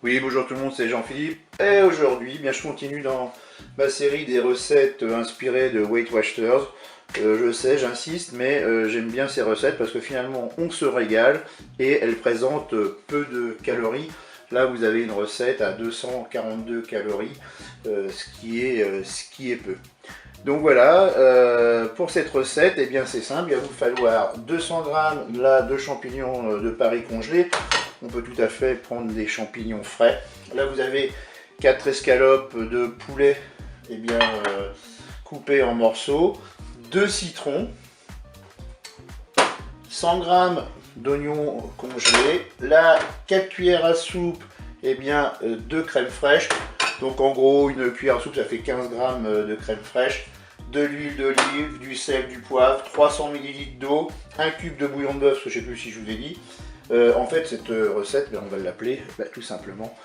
Oui, bonjour tout le monde, c'est Jean-Philippe. Et aujourd'hui, bien, je continue dans ma série des recettes inspirées de Weight Watchers. Je sais, j'insiste, mais j'aime bien ces recettes parce que finalement, on se régale et elles présentent peu de calories. Là, vous avez une recette à 242 calories, ce qui est peu. Donc voilà, pour cette recette, eh bien c'est simple, il va vous falloir 200 g là, de champignons de Paris congelés. On peut tout à fait prendre des champignons frais. Là vous avez 4 escalopes de poulet eh bien, coupées en morceaux, 2 citrons, 100 g d'oignons congelés, là 4 cuillères à soupe eh bien, de crème fraîche. Donc en gros, une cuillère à soupe, ça fait 15 g de crème fraîche, de l'huile d'olive, du sel, du poivre, 300 ml d'eau, un cube de bouillon de bœuf, je ne sais plus si je vous ai dit. En fait, cette recette, on va l'appeler tout simplement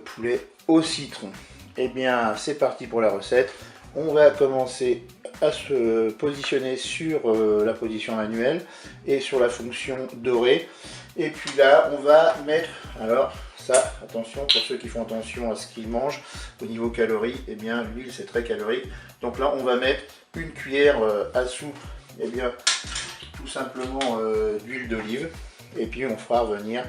poulet au citron. Eh bien, c'est parti pour la recette. On va commencer à se positionner sur la position manuelle et sur la fonction dorée. Et puis là, on va mettre, alors ça, attention, pour ceux qui font attention à ce qu'ils mangent, au niveau calories, eh bien l'huile c'est très calorique. Donc là, on va mettre une cuillère à soupe, eh bien tout simplement d'huile d'olive. Et puis on fera revenir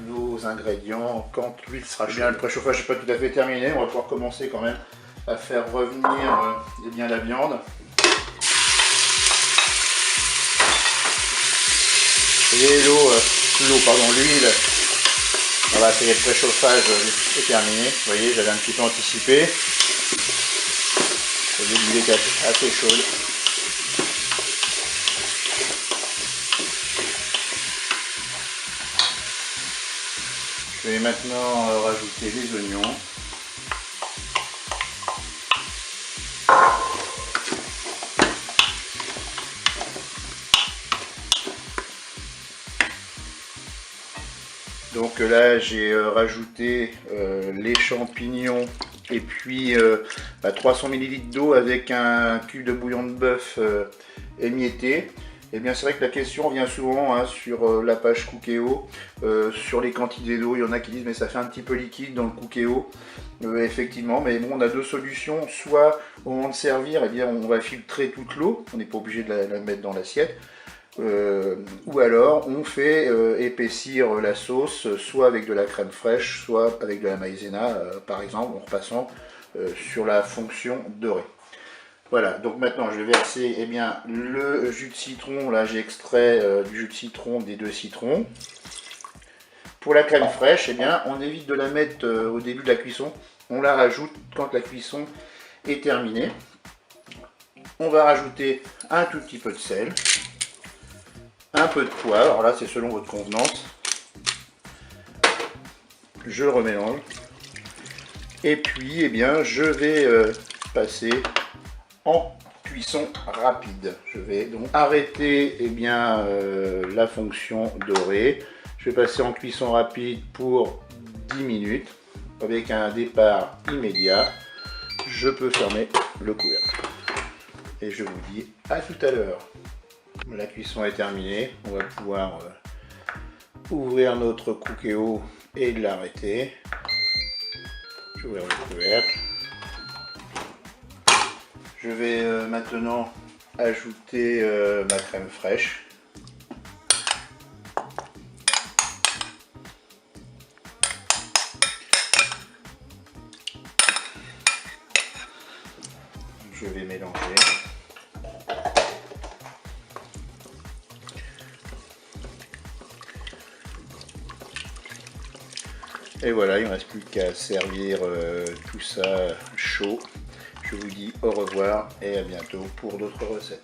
nos ingrédients quand l'huile sera chaude. Bien, le préchauffage n'est pas tout à fait terminé, on va pouvoir commencer quand même à faire revenir eh bien, la viande. Et l'huile. Voilà, ça y est, le préchauffage est terminé. Vous voyez, j'avais un petit peu anticipé. Vous voyez, l'huile est assez chaude. Je vais maintenant rajouter les oignons. Donc là j'ai rajouté les champignons et puis 300 ml d'eau avec un cube de bouillon de bœuf émietté. Et bien c'est vrai que la question vient souvent sur la page Cookéo, sur les quantités d'eau. Il y en a qui disent mais ça fait un petit peu liquide dans le Cookéo. Effectivement, mais bon, on a deux solutions. Soit au moment de servir, eh bien, on va filtrer toute l'eau, on n'est pas obligé de la mettre dans l'assiette. Ou alors on fait épaissir la sauce soit avec de la crème fraîche, soit avec de la maïzena par exemple, en repassant sur la fonction dorée. Voilà, donc maintenant je vais verser eh bien, le jus de citron. Là j'ai extrait du jus de citron des 2 citrons. Pour la crème fraîche, eh bien, on évite de la mettre au début de la cuisson, on la rajoute quand la cuisson est terminée. On va rajouter un tout petit peu de sel, un peu de poivre, alors là c'est selon votre convenance. Je le remélange. Et puis eh bien, je vais passer en cuisson rapide. Je vais donc arrêter eh bien, la fonction dorée. Je vais passer en cuisson rapide pour 10 minutes avec un départ immédiat. Je peux fermer le couvercle. Et je vous dis à tout à l'heure. La cuisson est terminée, on va pouvoir ouvrir notre Cookéo et l'arrêter. Je vais ouvrir le couvercle. Je vais maintenant ajouter ma crème fraîche. Je vais mélanger. Et voilà, il ne reste plus qu'à servir tout ça chaud. Je vous dis au revoir et à bientôt pour d'autres recettes.